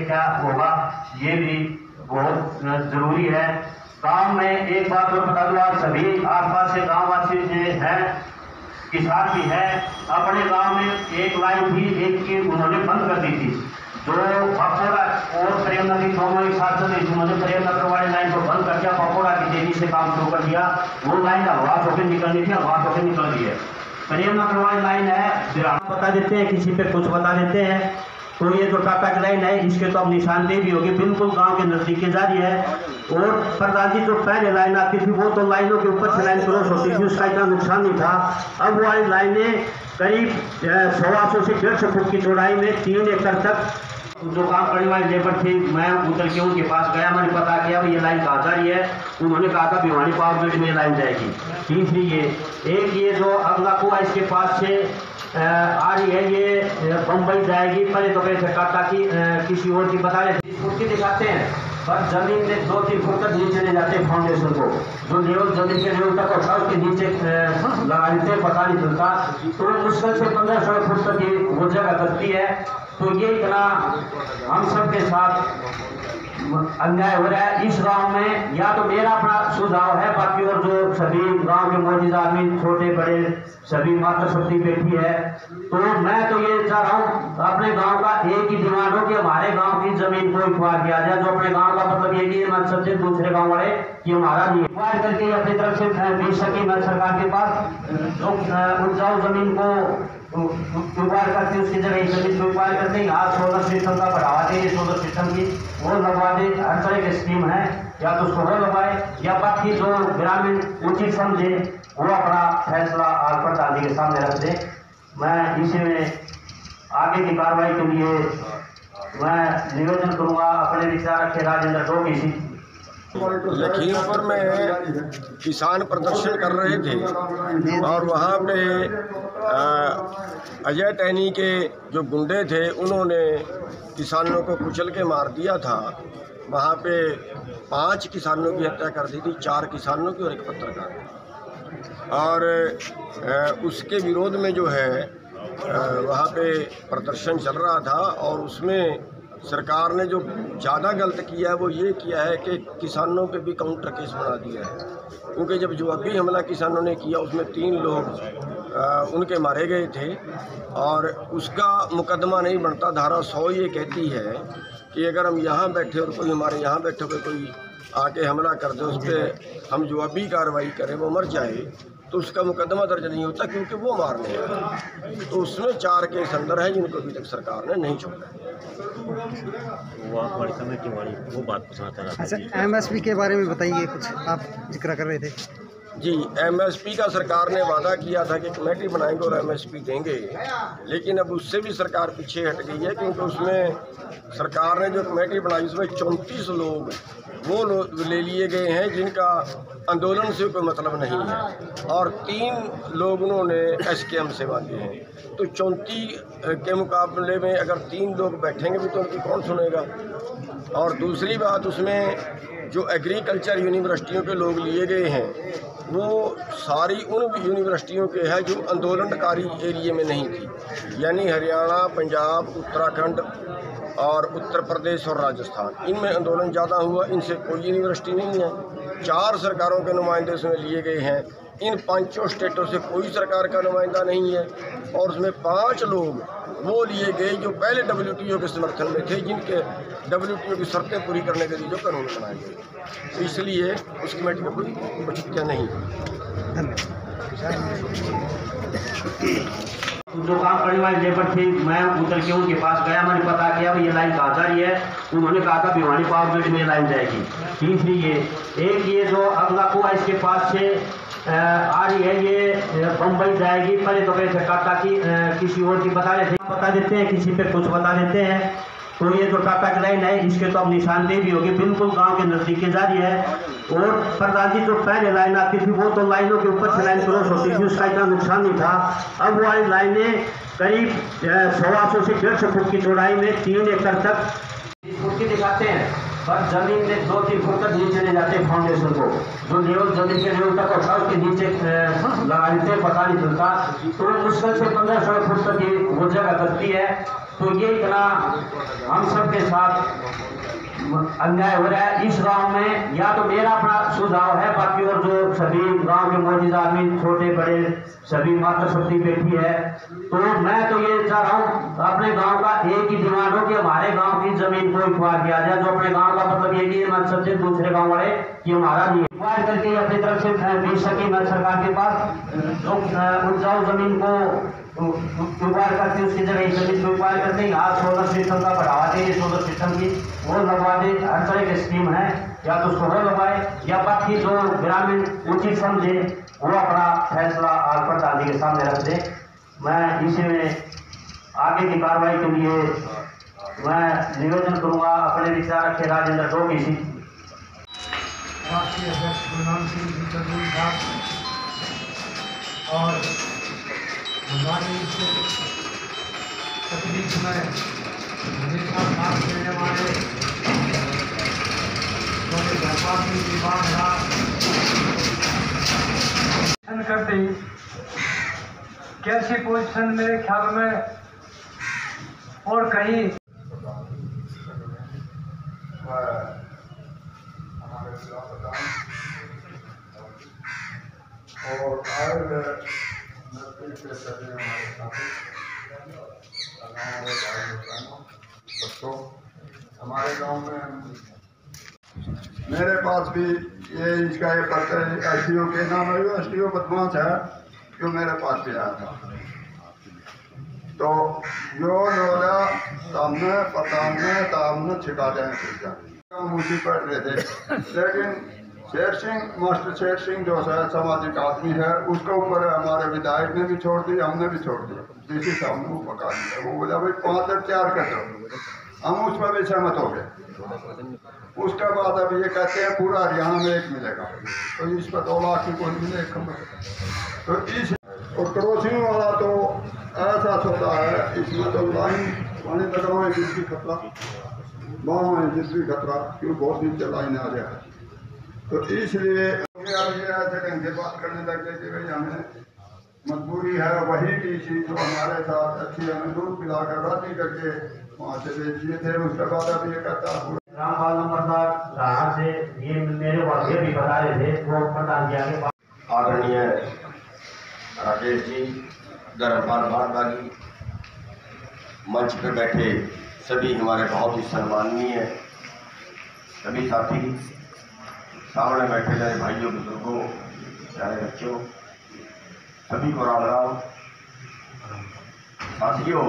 क्या होगा, ये भी बहुत जरूरी है। गांव में एक बात और बता दूं, आज सभी आसपास के गांव वासी जो है किसान भी है, अपने गांव में एक लाइन थी, एक की उन्होंने बंद कर दी थी, जो पकोड़ा और प्रेम नदी दोनों एक साथ चली, उन्होंने प्रेम नगर वाली लाइन को बंद कर दिया, पकोड़ा की तेजी से काम शुरू कर दिया। वो लाइन आवाज होकर निकलनी थी, आवाज होकर निकल रही है। प्रेम नगर वाली लाइन है, बता देते हैं, किसी पे कुछ बता देते हैं, तो ये जो टाटा की लाइन है इसके तो अब निशानदेही भी होगी, बिल्कुल गांव के नजदीक जा रही है। और प्रधान जी जो पहले लाइन आती थी वो तो लाइनों के ऊपर से लाइन क्रॉस होती थी, उसका इतना नुकसान नहीं था। अब वाली लाइनें करीब 125 से 150 फुट की चौड़ाई में 3 एकड़ तक, जो काम करने वाली लेबर थी, मैं उतर के उनके पास गया, मैंने पता किया ये लाइन कहाँ जा रही है। उन्होंने कहा था भिवानी पावर ग्रिड में लाइन जाएगी। तीसरी ये जो अगला कुआ इसके पास से आ रही है, ये बम्बई जाएगी। पहले तो कहते टाटा की किसी और की बता रहे थे, फुट की दिखाते हैं, पर जमीन में 2-3 फुट तक नीचे ले जाते हैं फाउंडेशन को, जो लेवल जमीन के लेवल तक होता है उसके नीचे लगा देते हैं, पता नहीं चलता। तो मुश्किल से 1500 फुट तक ये वो जगह करती है। तो ये इतना हम सबके साथ अन्याय हो रहा है इस गांव में। या तो मेरा अपना सुझाव है, बाकी और जो सभी गांव के मौजूद आदमी छोटे बड़े सभी माता शक्ति बैठी है, तो मैं तो ये चाह रहा हूँ अपने गांव का एक ही डिमांड हो कि हमारे गांव की जमीन को एक्वायर किया जाए। जो अपने गांव का मतलब ये कि मकसद से दूसरे गांव वाले कि हमारा नहीं एक्वायर करके अपनी तरफ से बेच सके। मैं सरकार के पास उपजाऊ जमीन को एक्वायर करके उसकी जगह जमीन को एक्वायर करके यहाँ सोलर सिस्टम का बढ़ावा दे, सोलर सिस्टम की वो लगवा दे। हर तरह की स्कीम है, या तो उसको वो लगवाए, या बाकी जो ग्रामीण उचित समझे वो अपना फैसला आज प्रधान जी के सामने रख दे। मैं इसी में आगे की कार्रवाई के लिए मैं निवेदन करूंगा, अपने विचार रखे राजेंद्र टोक। इसी लखीमपुर में किसान प्रदर्शन कर रहे थे और वहाँ पे अजय टहनी के जो गुंडे थे उन्होंने किसानों को कुचल के मार दिया था। वहाँ पे 5 किसानों की हत्या कर दी थी, 4 किसानों की और 1 पत्रकार की। और उसके विरोध में जो है वहाँ पे प्रदर्शन चल रहा था और उसमें सरकार ने जो ज़्यादा गलत किया है वो ये किया है कि किसानों पे भी काउंटर केस बना दिया है। क्योंकि जब जवाबी हमला किसानों ने किया उसमें 3 लोग उनके मारे गए थे और उसका मुकदमा नहीं बनता। धारा 100 ये कहती है कि अगर हम यहाँ बैठे और कोई हमारे यहाँ बैठे हुए कोई आके हमला कर दे, उस पर हम जवाबी कार्रवाई करें, वो मर जाए तो उसका मुकदमा दर्ज नहीं होता, क्योंकि वो मारने हैं। तो उसमें 4 केस अंदर है जिनको अभी तक सरकार ने नहीं छोड़ा। वो कमेटी वाली वो बात पूछना चाह रहा था। अच्छा, एमएसपी के बारे में बताइए, कुछ आप जिक्र कर रहे थे। जी, एमएसपी का सरकार ने वादा किया था कि कमेटी बनाएंगे और एमएसपी देंगे, लेकिन अब उससे भी सरकार पीछे हट गई है। क्योंकि उसमें सरकार ने जो कमेटी बनाई उसमें 34 लोग वो ले लिए गए हैं जिनका आंदोलन से कोई मतलब नहीं है, और 3 लोग उन्होंने एसकेएम से बांधे हैं। तो 34 के मुकाबले में अगर 3 लोग बैठेंगे भी तो उनकी कौन सुनेगा। और दूसरी बात, उसमें जो एग्रीकल्चर यूनिवर्सिटियों के लोग लिए गए हैं वो सारी उन यूनिवर्सिटियों के हैं जो आंदोलनकारी एरिए में नहीं थी, यानी हरियाणा, पंजाब, उत्तराखंड और उत्तर प्रदेश और राजस्थान, इनमें आंदोलन ज़्यादा हुआ। इनसे कोई यूनिवर्सिटी नहीं है। 4 सरकारों के नुमाइंदे उसमें लिए गए हैं, इन 5 स्टेटों से कोई सरकार का नुमाइंदा नहीं है। और उसमें 5 लोग वो लिए गए जो पहले WTO के समर्थन में थे, जिनके WTO की शर्तें पूरी करने के लिए जो कानून बनाए गए। तो इसलिए उस कमेटी का कोई औचित्य नहीं। जो काम करने वाली लेबर थी, मैं उतर के उनके पास गया, मैंने पता किया ये लाइन कहाँ जा रही है। उन्होंने कहा था भिवानी पावर ग्रिड में लाइन जाएगी। तीसरी ये जो अगला कुआ इसके पास से आ रही है, ये बम्बई जाएगी। पहले तो कहते टाटा की किसी और की बता रहे थे, बता देते हैं, किसी पे कुछ बता देते हैं, तो ये जो टाटा की लाइन है इसके तो अब निशानदेही भी होगी, बिल्कुल गांव के नजदीक जा रही है। और प्रधान जी जो पहले लाइन आती थी वो तो लाइनों के ऊपर से लाइन क्रॉस होती थी, उसका इतना नुकसान नहीं था। अब वाली लाइनें करीब 125 से 150 फुट की चौड़ाई में 3 एकड़ तक फुट की दिखाते हैं। पर जमीन में 2-3 फुट तक नीचे ले जाते फाउंडेशन को, जो लेवल जमीन के लेवल तक होता है उसके नीचे लगा देते, पता नहीं चलता। तो मुश्किल से 1500 फुट तक ये वो जगह करती है। तो ये इतना हम सबके साथ अन्याय हो रहा है इस गांव में। या तो मेरा अपना सुझाव है, बाकी और जो सभी गांव के मौजूद आदमी छोटे बड़े सभी मातृशक्ति बैठी है, तो मैं तो ये चाह रहा हूँ अपने गांव का एक ही डिमांड हो कि हमारे गांव की जमीन को एक्वायर किया जाए। जो अपने गांव का मतलब ये कि मकसद से दूसरे गांव वाले कि हमारा नहीं एक्वायर करके अपनी तरफ से भेज सके मैं सरकार के पास, जो उपजाऊ जमीन को एक्वायर करते उसकी जगह जमीन को एक्वायर करते यहाँ सोलर सिस्टम का बढ़ावा दे, सोलर सिस्टम की वो लगवा दे। हर तरह की स्कीम है, या तो सोलर लगाए या बाकी जो ग्रामीण उचित समझे वो अपना फैसला आज प्रधान जी के सामने रख दे। मैं इसी में आगे की कार्रवाई के लिए मैं निवेदन करूंगा अपने विचार रखे राजेंद्र टोक इसी राष्ट्रीय अध्यक्ष गुरनाम सिंह जी चंदूरी साहब और हमारे इस तकलीफ में हमेशा साथ देने वाले व्यापार विभाग रहा करते ही कैसी पोजीशन मेरे ख्याल में और कहीं हमारे जिला प्रधान और आए नजदीक के सभी हमारे साथी हमारे भाई बहनों बच्चों, हमारे गांव में मेरे पास भी ये इसका ये पत्र एसडीओ के नाम है, एसडीओ बदमाश है जो मेरे पास भी आया था। तो जो लोला सामने छिका जाए हम उसी पढ़ रहे थे, लेकिन शेर सिंह मास्टर शेर सिंह जो है सामाजिक आदमी है, उसके ऊपर हमारे विधायक ने भी छोड़ दी, हमने भी छोड़ दिया, डीसी साहब ने वो पका दिया। वो बोला भाई 5 और 4 कर दो, हम उस पर भी सहमत हो गए। उसके बाद अब ये कहते हैं पूरा हरियाणा में 1 मिलेगा, तो इस पर 2 लाख की कोई मिले तो इस और क्रॉसिंग वाला तो ऐसा होता है, इसमें तो लाइन पानी तक रहा है जिसकी खतरा वहाँ है जिसकी खतरा क्यों बहुत नीचे लाइन आ गया है। तो इसलिए अब ये ऐसे ढंग से बात करने लग गए कि भाई हमें मजबूरी है, वही डीसी जो हमारे साथ अच्छी हमें दूध पिलाकर राजी करके वहाँ से भेज दिए थे। उसके बाद अब ये कहता रामपाल नंबरदार से ये मेरे वाले भी बता रहे थे वो प्रधान जी आगे आदरणीय राकेश जी, धर्मपाल बागी, मंच पर बैठे सभी हमारे बहुत ही सम्माननीय सभी साथी, सामने बैठे गए भाइयों बुजुर्गों प्यारे बच्चों, सभी को राम राम। साथियों,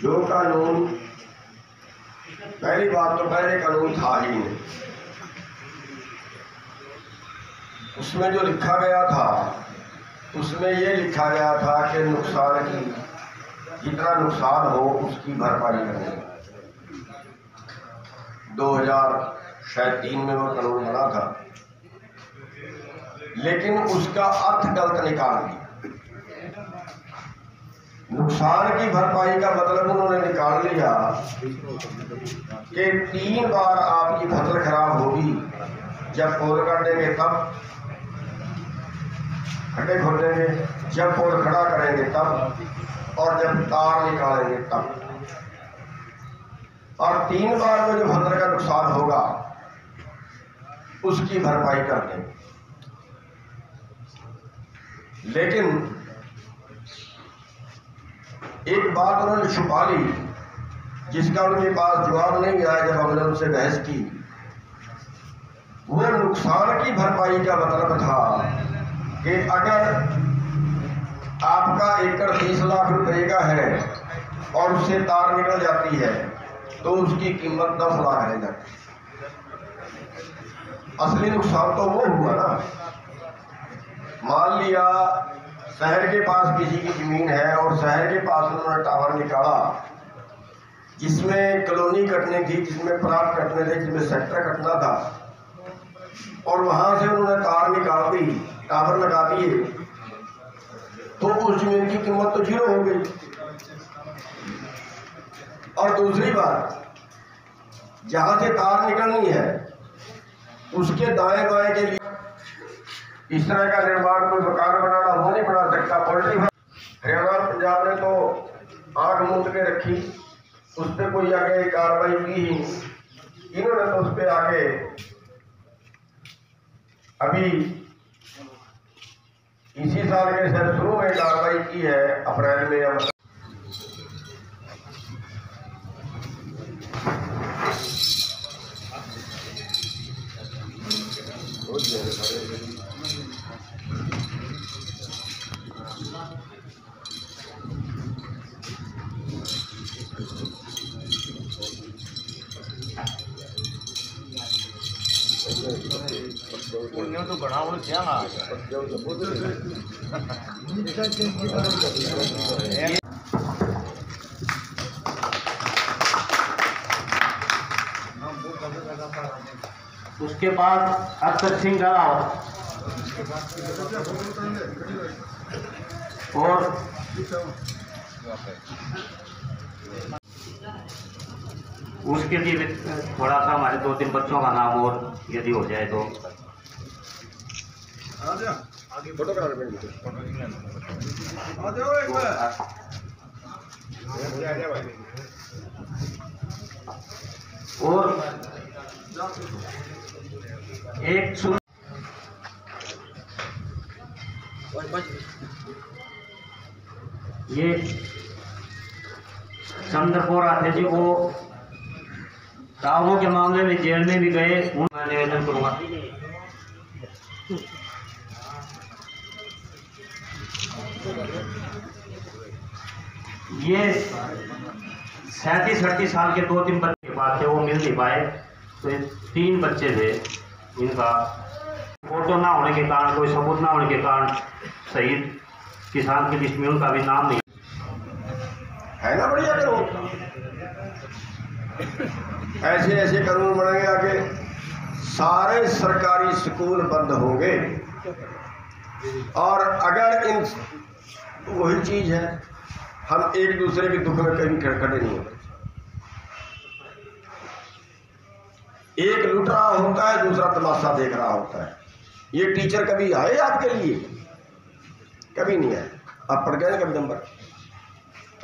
जो कानून पहली बात तो पहले कानून था ही नहीं, उसमें जो लिखा गया था उसमें ये लिखा गया था कि नुकसान की जितना नुकसान हो उसकी भरपाई करनी। 2003 में वो कानून बना था, लेकिन उसका अर्थ गलत निकाल दिया। नुकसान की भरपाई का मतलब उन्होंने निकाल लिया कि 3 बार आपकी फसल खराब होगी, जब पोल काटेंगे तब, खड्डे खोलेंगे, जब पोल खड़ा करेंगे तब, और जब तार निकालेंगे तब, और 3 बार में जो फसल का नुकसान होगा उसकी भरपाई कर देंगे। लेकिन एक बात उन्होंने छुपा ली जिसका उनके पास जवाब नहीं आया जब हमने उनसे बहस की। वो नुकसान की भरपाई का मतलब था कि अगर आपका एकड़ 30 लाख रुपए का है और उससे तार निकल जाती है तो उसकी कीमत 10 लाख रह जाती। असली नुकसान तो वो हुआ ना। मान लिया शहर के पास किसी की जमीन है और शहर के पास उन्होंने टावर निकाला जिसमें कॉलोनी कटने थी, जिसमें प्लाट कटने थे, जिसमें सेक्टर कटना था, और वहां से उन्होंने तार निकाल दी, टावर लगा दिए, तो उस जमीन की कीमत तो 0 हो गई। और दूसरी बात, जहां से तार निकलनी है उसके दाएं बाएं के लिए इस तरह का निर्माण कोई मकान बनाना वो नहीं बना सकता। पोल्ट्री हरियाणा और पंजाब ने तो आग मूंद के रखी, उस पर कोई आगे कार्रवाई की ही नहीं। इन्होंने तो उस पर आगे अभी इसी साल के शुरू में कार्रवाई की है, अप्रैल में या तो घना क्या ना उसके बाद अक्षर सिंह राव और उसके लिए थोड़ा सा हमारे 2-3 बच्चों का नाम और यदि हो जाए तो फोटो करा और एक ये चंद्रपुर आते जी वो रावणों के मामले में जेल में भी गए। मैं निवेदन करूंगा ये 37-38 साल के 2-3 बच्चे के पास थे, वो मिल नहीं पाए। तो 3 बच्चे थे, इनका फोटो ना होने के कारण, कोई सबूत ना होने के कारण शहीद किसान की लिस्ट में उनका भी नाम नहीं है ना। बढ़िया करो, ऐसे ऐसे कानून बनेंगे, आगे सारे सरकारी स्कूल बंद होंगे। और अगर इन वही चीज है, हम एक दूसरे के दुख में कभी खड़े नहीं होते। एक लुट रहा होता है, दूसरा तमाशा देख रहा होता है। ये टीचर कभी आए आपके लिए? कभी नहीं आए। आप पढ़ गए कभी नंबर?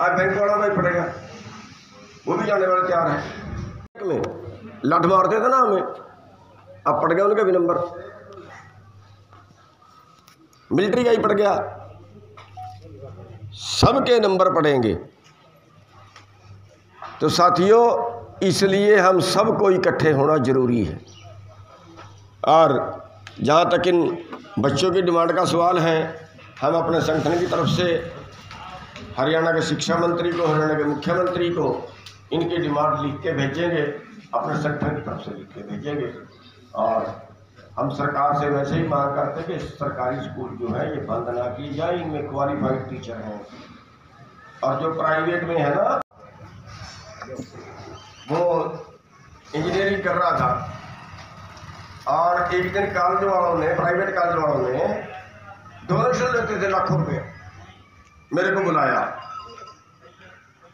आज बैंक वालों का ही पड़ेगा, वो भी जाने वाले तैयार है। में लठ मारते थे ना हमें, अब पड़ गया उनके भी नंबर। मिलिट्री का ही पड़ गया, सबके नंबर पड़ेंगे। तो साथियों, इसलिए हम सबको इकट्ठे होना जरूरी है। और जहाँ तक इन बच्चों की डिमांड का सवाल है, हम अपने संगठन की तरफ से हरियाणा के शिक्षा मंत्री को, हरियाणा के मुख्यमंत्री को इनकी डिमांड लिख के भेजेंगे, अपने संगठन की तरफ से लिख के भेजेंगे। और हम सरकार से वैसे ही मांग करते हैं कि सरकारी स्कूल जो है ये बंद ना की जाए, इनमें क्वालिफाइड टीचर हैं। और जो प्राइवेट में है ना, वो इंजीनियरिंग कर रहा था और एक दिन कॉलेज वालों ने, प्राइवेट कॉलेज वालों ने डोनेशन लेते थे लाखों रुपए, मेरे को बुलाया,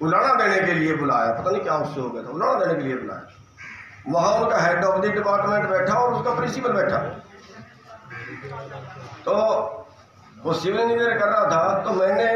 उलाना देने के लिए बुलाया। पता नहीं क्या उससे हो गया था, उलाना देने के लिए बुलाया। वहां उनका हेड ऑफ द डिपार्टमेंट बैठा और उसका प्रिंसिपल बैठा। तो वो सिविल इंजीनियर कर रहा था, तो मैंने